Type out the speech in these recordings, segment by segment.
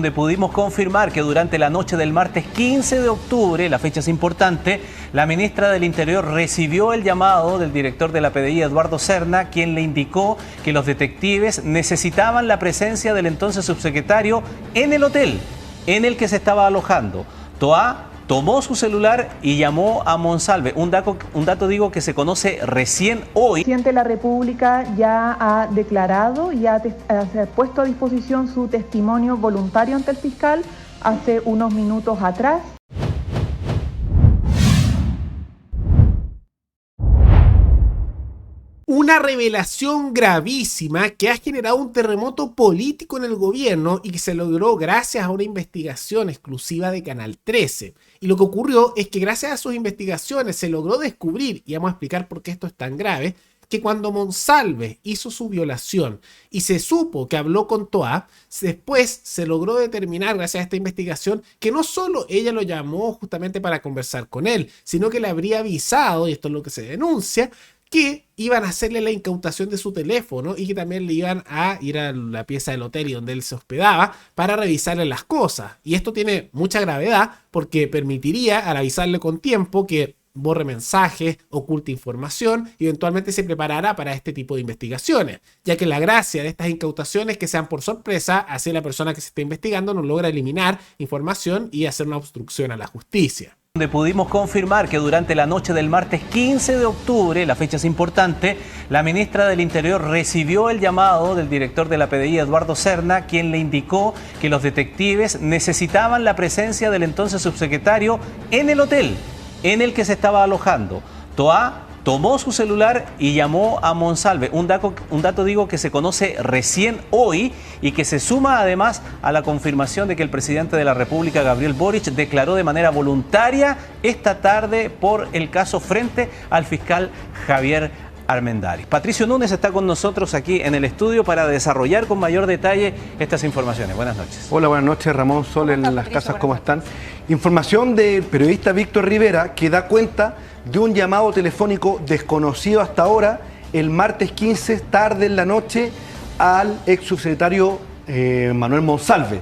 Donde pudimos confirmar que durante la noche del martes 15 de octubre, la fecha es importante, la ministra del Interior recibió el llamado del director de la PDI, Eduardo Serna, quien le indicó que los detectives necesitaban la presencia del entonces subsecretario en el hotel en el que se estaba alojando. Toá tomó su celular y llamó a Monsalve, un dato digo que se conoce recién hoy. El presidente de la República ya ha declarado y ha puesto a disposición su testimonio voluntario ante el fiscal hace unos minutos atrás. Una revelación gravísima que ha generado un terremoto político en el gobierno y que se logró gracias a una investigación exclusiva de Canal 13. Y lo que ocurrió es que gracias a sus investigaciones se logró descubrir, y vamos a explicar por qué esto es tan grave, que cuando Monsalve hizo su violación y se supo que habló con Toá, después se logró determinar gracias a esta investigación que no solo ella lo llamó justamente para conversar con él, sino que le habría avisado, y esto es lo que se denuncia, que iban a hacerle la incautación de su teléfono y que también le iban a ir a la pieza del hotel y donde él se hospedaba para revisarle las cosas. Y esto tiene mucha gravedad porque permitiría, al avisarle con tiempo, que borre mensajes, oculte información y eventualmente se preparará para este tipo de investigaciones, ya que la gracia de estas incautaciones es que sean por sorpresa, así la persona que se está investigando no logra eliminar información y hacer una obstrucción a la justicia. Donde pudimos confirmar que durante la noche del martes 15 de octubre, la fecha es importante, la ministra del Interior recibió el llamado del director de la PDI, Eduardo Serna, quien le indicó que los detectives necesitaban la presencia del entonces subsecretario en el hotel en el que se estaba alojando. Toá tomó su celular y llamó a Monsalve, un dato digo que se conoce recién hoy y que se suma además a la confirmación de que el presidente de la República, Gabriel Boric, declaró de manera voluntaria esta tarde por el caso frente al fiscal Javier Armendáriz. Patricio Núñez está con nosotros aquí en el estudio para desarrollar con mayor detalle estas informaciones. Buenas noches. Hola, buenas noches. Ramón Sol en las casas, ¿cómo están? Información del periodista Víctor Rivera que da cuenta de un llamado telefónico desconocido hasta ahora el martes 15, tarde en la noche, al ex subsecretario Manuel Monsalve.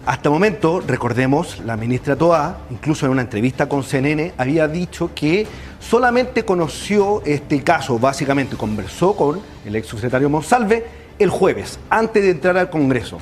Hasta el momento, recordemos, la ministra Toá, incluso en una entrevista con CNN, había dicho que solamente conoció este caso, básicamente conversó con el ex subsecretario Monsalve el jueves, antes de entrar al Congreso.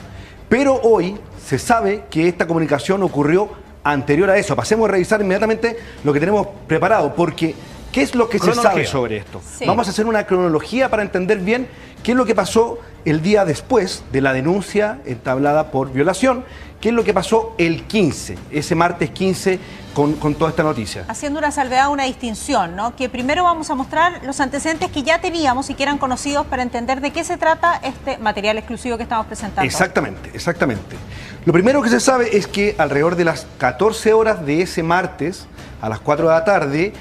Pero hoy se sabe que esta comunicación ocurrió anterior a eso. Pasemos a revisar inmediatamente lo que tenemos preparado, porque ¿qué es lo que se sabe sobre esto? Sí. Vamos a hacer una cronología para entender bien qué es lo que pasó el día después de la denuncia entablada por violación, qué es lo que pasó el 15, ese martes 15 con toda esta noticia. Haciendo una salvedad, una distinción, ¿no? Que primero vamos a mostrar los antecedentes que ya teníamos y que eran conocidos para entender de qué se trata este material exclusivo que estamos presentando. Exactamente, exactamente. Lo primero que se sabe es que alrededor de las 14 horas de ese martes, a las 4 de la tarde,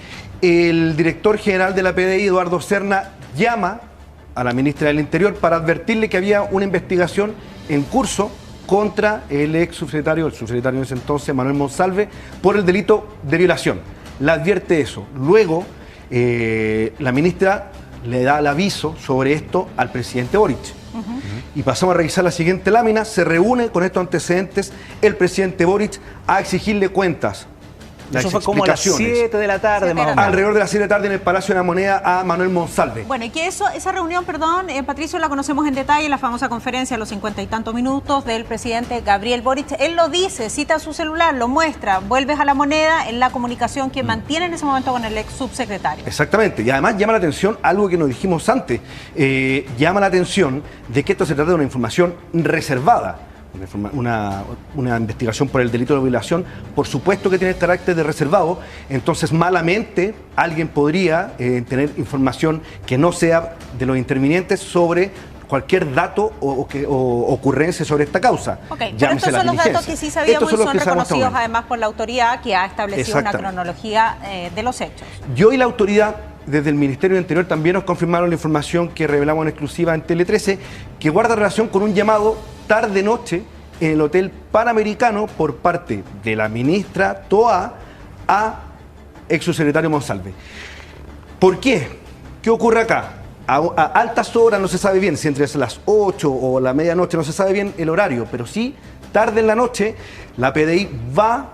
el director general de la PDI, Eduardo Serna, llama a la ministra del Interior para advertirle que había una investigación en curso contra el ex subsecretario, el subsecretario en ese entonces, Manuel Monsalve, por el delito de violación. Le advierte eso. Luego, la ministra le da el aviso sobre esto al presidente Boric. Y pasamos a revisar la siguiente lámina. Se reúne con estos antecedentes el presidente Boric a exigirle cuentas. Eso fue como a las 7 de la tarde, más o menos. Alrededor de las 7 de la tarde en el Palacio de la Moneda a Manuel Monsalve. Bueno, y que esa reunión, Patricio, la conocemos en detalle, la famosa conferencia a los 50 y tantos minutos del presidente Gabriel Boric. Él lo dice, cita su celular, lo muestra, vuelves a la Moneda en la comunicación que mantiene en ese momento con el ex subsecretario. Exactamente, y además llama la atención algo que nos dijimos antes, llama la atención de que esto se trata de una información reservada. Una investigación por el delito de violación, por supuesto que tiene carácter de reservado, entonces malamente alguien podría tener información que no sea de los intervinientes sobre cualquier dato o ocurrencia sobre esta causa. Ok, pero estos son los datos que sí sabíamos y son reconocidos además por la autoridad que ha establecido una cronología de los hechos. Y hoy la autoridad, desde el Ministerio del Interior, también nos confirmaron la información que revelamos en exclusiva en Tele 13, que guarda relación con un llamado tarde-noche en el Hotel Panamericano por parte de la ministra Toá a ex subsecretario Monsalve. ¿Por qué? ¿Qué ocurre acá? A altas horas no se sabe bien, si entre las 8 o la medianoche no se sabe bien el horario, pero sí tarde en la noche, la PDI va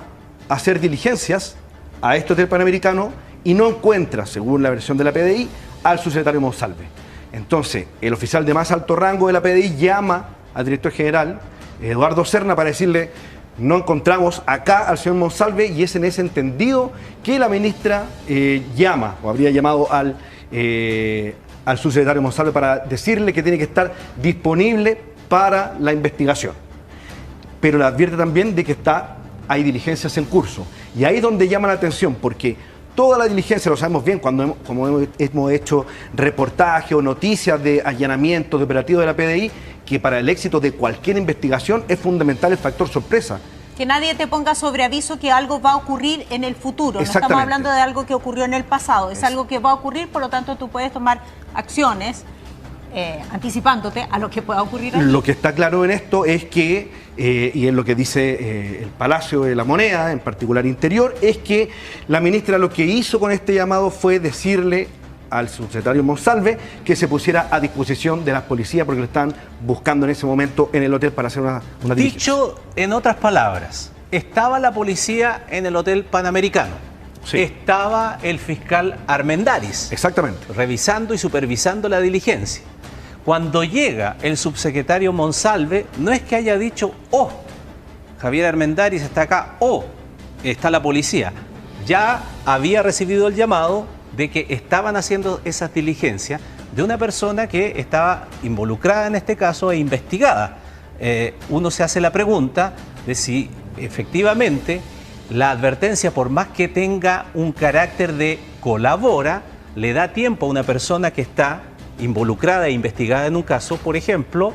a hacer diligencias a este hotel Panamericano y no encuentra, según la versión de la PDI, al subsecretario Monsalve. Entonces, el oficial de más alto rango de la PDI llama al director general, Eduardo Serna, para decirle: no encontramos acá al señor Monsalve, y es en ese entendido que la ministra llama, o habría llamado al subsecretario Monsalve para decirle que tiene que estar disponible para la investigación. Pero le advierte también de que hay diligencias en curso. Y ahí es donde llama la atención, porque toda la diligencia, lo sabemos bien, como hemos hecho reportajes o noticias de allanamientos, de operativos de la PDI, que para el éxito de cualquier investigación es fundamental el factor sorpresa. Que nadie te ponga sobre aviso que algo va a ocurrir en el futuro. No estamos hablando de algo que ocurrió en el pasado, es algo que va a ocurrir, por lo tanto tú puedes tomar acciones anticipándote a lo que pueda ocurrir aquí. Lo que está claro en esto es que, y es lo que dice el Palacio de la Moneda, en particular Interior, es que la ministra lo que hizo con este llamado fue decirle al subsecretario Monsalve que se pusiera a disposición de las policías, porque lo están buscando en ese momento en el hotel para hacer una diligencia. Dicho en otras palabras, estaba la policía en el hotel Panamericano. Sí. Estaba el fiscal Armendáriz. Exactamente. Revisando y supervisando la diligencia. Cuando llega el subsecretario Monsalve, no es que haya dicho: oh, Javier Armendáriz está acá, oh, está la policía. Ya había recibido el llamado de que estaban haciendo esas diligencias de una persona que estaba involucrada en este caso e investigada. Uno se hace la pregunta de si efectivamente la advertencia, por más que tenga un carácter de colabora, le da tiempo a una persona que está involucrada e investigada en un caso, por ejemplo,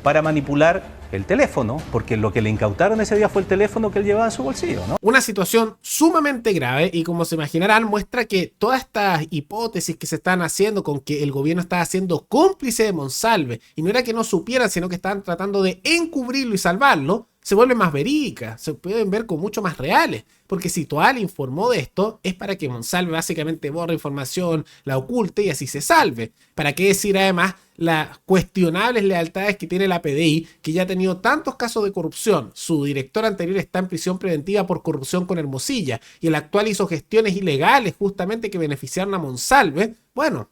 para manipular el teléfono, porque lo que le incautaron ese día fue el teléfono que él llevaba en su bolsillo, ¿no? Una situación sumamente grave, y como se imaginarán, muestra que todas estas hipótesis que se están haciendo con que el gobierno está haciendo cómplice de Monsalve, y no era que no supieran, sino que estaban tratando de encubrirlo y salvarlo, se vuelven más verídicas, se pueden ver con mucho más reales, porque si Toal informó de esto, es para que Monsalve básicamente borre información, la oculte y así se salve. ¿Para qué decir además las cuestionables lealtades que tiene la PDI, que ya ha tenido tantos casos de corrupción? Su director anterior está en prisión preventiva por corrupción con Hermosilla, y el actual hizo gestiones ilegales justamente que beneficiaron a Monsalve. Bueno,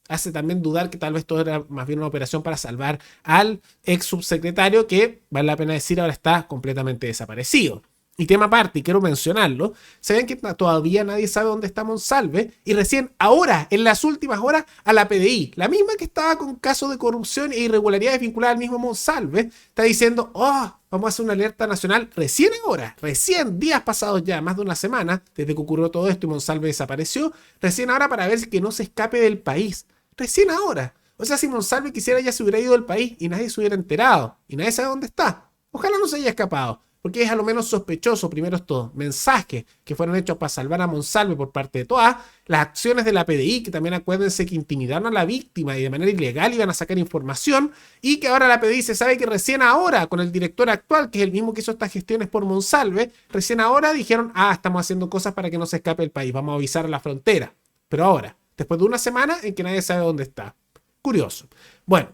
hace también dudar que tal vez todo era más bien una operación para salvar al ex subsecretario, que, vale la pena decir, ahora está completamente desaparecido. Y tema aparte, y quiero mencionarlo, se ven que todavía nadie sabe dónde está Monsalve, y recién ahora, en las últimas horas, a la PDI, la misma que estaba con casos de corrupción e irregularidades vinculadas al mismo Monsalve, está diciendo: oh, vamos a hacer una alerta nacional recién ahora, recién días pasados ya, más de una semana, desde que ocurrió todo esto y Monsalve desapareció, recién ahora para ver que no se escape del país. Recién ahora. O sea, si Monsalve quisiera, ya se hubiera ido del país y nadie se hubiera enterado. Y nadie sabe dónde está. Ojalá no se haya escapado, porque es a lo menos sospechoso, primero es todo, mensajes que fueron hechos para salvar a Monsalve por parte de todas, las acciones de la PDI, que también acuérdense que intimidaron a la víctima y de manera ilegal iban a sacar información, y que ahora la PDI se sabe que recién ahora, con el director actual, que es el mismo que hizo estas gestiones por Monsalve, recién ahora dijeron: ah, estamos haciendo cosas para que no se escape el país, vamos a avisar a la frontera. Pero ahora, después de una semana en que nadie sabe dónde está. Curioso. Bueno,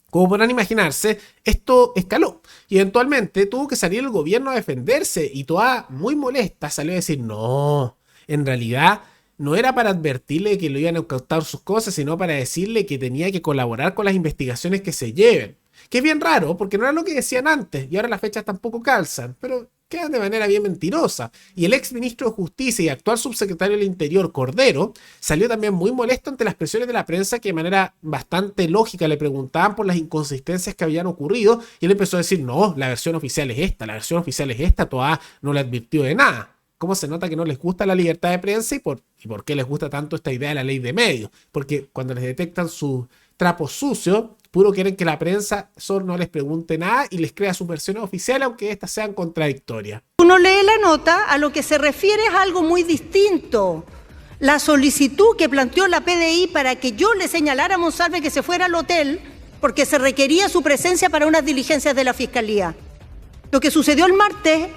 como podrán imaginarse, esto escaló y eventualmente tuvo que salir el gobierno a defenderse, y toda muy molesta salió a decir: no, en realidad no era para advertirle que lo iban a incautar sus cosas, sino para decirle que tenía que colaborar con las investigaciones que se lleven. Que es bien raro, porque no era lo que decían antes, y ahora las fechas tampoco calzan, pero quedan de manera bien mentirosa. Y el ex ministro de Justicia y actual subsecretario del Interior, Cordero, salió también muy molesto ante las presiones de la prensa, que de manera bastante lógica le preguntaban por las inconsistencias que habían ocurrido, y él empezó a decir: no, la versión oficial es esta, Toa no le advirtió de nada. ¿Cómo se nota que no les gusta la libertad de prensa y por qué les gusta tanto esta idea de la ley de medios? Porque cuando les detectan sus trapos sucios, puro quieren que la prensa solo no les pregunte nada y les crea sus versiones oficiales, aunque éstas sean contradictorias. Uno lee la nota, a lo que se refiere es algo muy distinto. La solicitud que planteó la PDI para que yo le señalara a Monsalve que se fuera al hotel porque se requería su presencia para unas diligencias de la Fiscalía. Lo que sucedió el martes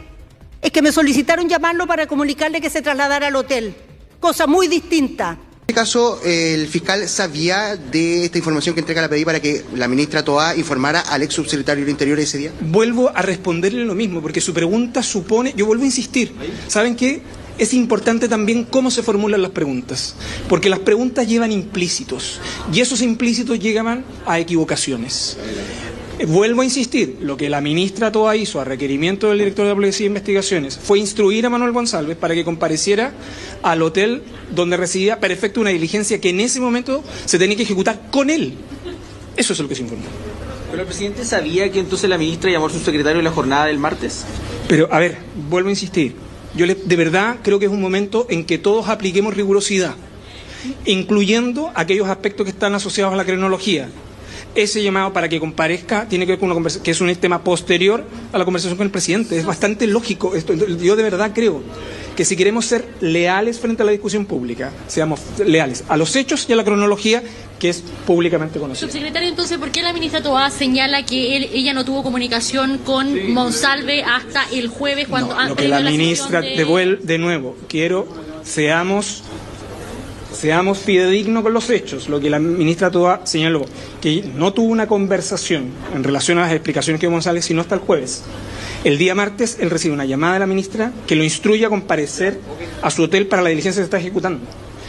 es que me solicitaron llamarlo para comunicarle que se trasladara al hotel. Cosa muy distinta. En este caso, el fiscal sabía de esta información que entrega la PDI para que la ministra Toá informara al ex subsecretario del Interior ese día. Vuelvo a responderle lo mismo, porque su pregunta supone, yo vuelvo a insistir, ¿saben qué? Es importante también cómo se formulan las preguntas, porque las preguntas llevan implícitos, y esos implícitos llegan a equivocaciones. Vuelvo a insistir, lo que la ministra Toá hizo a requerimiento del director de la Policía de Investigaciones fue instruir a Manuel González para que compareciera al hotel donde residía para efecto de una diligencia que en ese momento se tenía que ejecutar con él. Eso es lo que se informó. ¿Pero el presidente sabía que entonces la ministra llamó a su secretario en la jornada del martes? Pero, a ver, vuelvo a insistir, de verdad creo que es un momento en que todos apliquemos rigurosidad, incluyendo aquellos aspectos que están asociados a la cronología. Ese llamado para que comparezca tiene que ver con una conversación que es un tema posterior a la conversación con el presidente. Es bastante lógico esto. Yo de verdad creo que si queremos ser leales frente a la discusión pública, seamos leales a los hechos y a la cronología que es públicamente conocida. Subsecretario, entonces, ¿por qué la ministra Toá señala que ella no tuvo comunicación con Monsalve hasta el jueves cuando lo que la ministra de nuevo quiero seamos fidedignos con los hechos. Lo que la ministra Toá señaló, que no tuvo una conversación en relación a las explicaciones que dio González, sino hasta el jueves. El día martes él recibe una llamada de la ministra que lo instruye a comparecer a su hotel para la diligencia que se está ejecutando.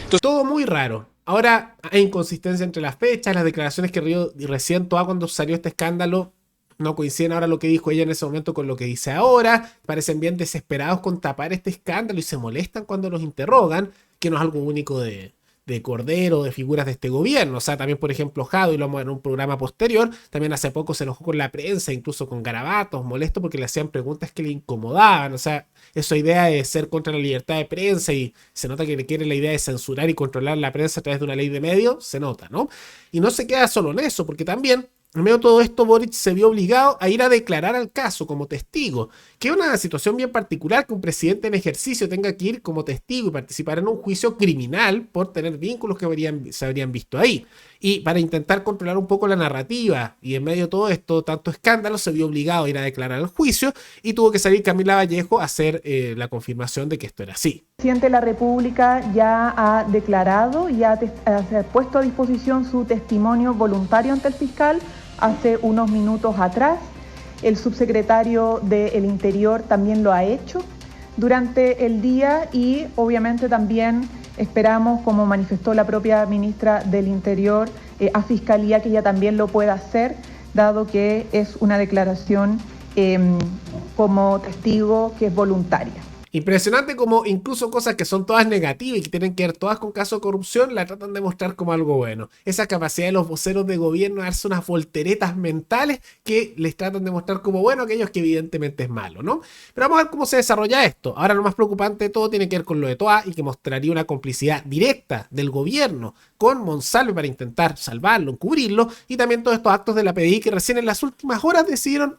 Entonces, todo muy raro. Ahora hay inconsistencia entre las fechas, las declaraciones que dio recién Toá cuando salió este escándalo no coinciden ahora lo que dijo ella en ese momento con lo que dice ahora. Parecen bien desesperados con tapar este escándalo y se molestan cuando los interrogan, que no es algo único de Cordero, de figuras de este gobierno. O sea, también, por ejemplo, Jado, y lo vamos a ver en un programa posterior, también hace poco se enojó con la prensa, incluso con garabatos, molesto porque le hacían preguntas que le incomodaban. O sea, esa idea de ser contra la libertad de prensa, y se nota que le quiere la idea de censurar y controlar la prensa a través de una ley de medios, se nota, ¿no? Y no se queda solo en eso, porque también en medio de todo esto, Boric se vio obligado a ir a declarar al caso como testigo, que es una situación bien particular que un presidente en ejercicio tenga que ir como testigo y participar en un juicio criminal por tener vínculos que se habrían visto ahí. Y para intentar controlar un poco la narrativa y en medio de todo esto, tanto escándalo, se vio obligado a ir a declarar al juicio y tuvo que salir Camila Vallejo a hacer la confirmación de que esto era así. El presidente de la República ya ha declarado y ha puesto a disposición su testimonio voluntario ante el fiscal hace unos minutos atrás. El subsecretario del Interior también lo ha hecho durante el día y obviamente también esperamos, como manifestó la propia ministra del Interior, a Fiscalía que ella también lo pueda hacer, dado que es una declaración como testigo que es voluntaria. Impresionante como incluso cosas que son todas negativas y que tienen que ver todas con casos de corrupción la tratan de mostrar como algo bueno. Esa capacidad de los voceros de gobierno de darse unas volteretas mentales que les tratan de mostrar como bueno aquellos que evidentemente es malo, ¿no? Pero vamos a ver cómo se desarrolla esto. Ahora lo más preocupante de todo tiene que ver con lo de Toá y que mostraría una complicidad directa del gobierno con Monsalve para intentar salvarlo, encubrirlo, y también todos estos actos de la PDI que recién en las últimas horas decidieron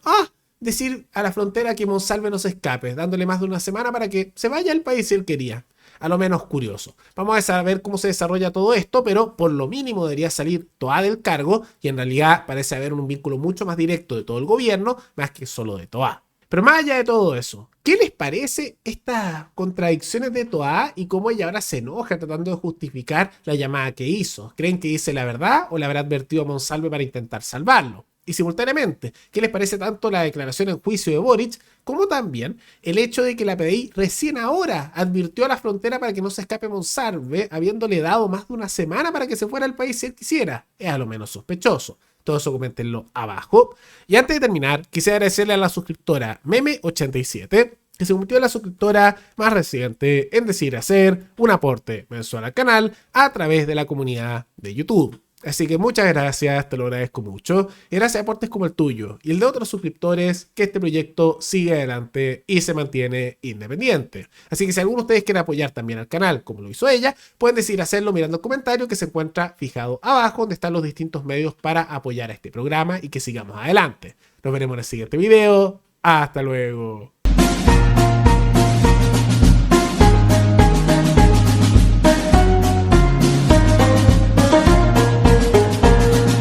decir a la frontera que Monsalve no se escape, dándole más de una semana para que se vaya al país si él quería. A lo menos curioso. Vamos a saber cómo se desarrolla todo esto, pero por lo mínimo debería salir Toá del cargo y en realidad parece haber un vínculo mucho más directo de todo el gobierno, más que solo de Toá. Pero más allá de todo eso, ¿qué les parece estas contradicciones de Toá y cómo ella ahora se enoja tratando de justificar la llamada que hizo? ¿Creen que dice la verdad o le habrá advertido a Monsalve para intentar salvarlo? Y simultáneamente, ¿qué les parece tanto la declaración en juicio de Boric como también el hecho de que la PDI recién ahora advirtió a la frontera para que no se escape Monsalve, habiéndole dado más de una semana para que se fuera al país si él quisiera? Es a lo menos sospechoso. Todo eso coméntenlo abajo. Y antes de terminar, quisiera agradecerle a la suscriptora Meme87, que se convirtió en la suscriptora más reciente en decidir hacer un aporte mensual al canal a través de la comunidad de YouTube. Así que muchas gracias, te lo agradezco mucho. Y gracias a aportes como el tuyo y el de otros suscriptores, que este proyecto sigue adelante y se mantiene independiente. Así que si alguno de ustedes quiere apoyar también al canal, como lo hizo ella, pueden decidir hacerlo mirando el comentario que se encuentra fijado abajo, donde están los distintos medios para apoyar a este programa y que sigamos adelante. Nos veremos en el siguiente video. Hasta luego.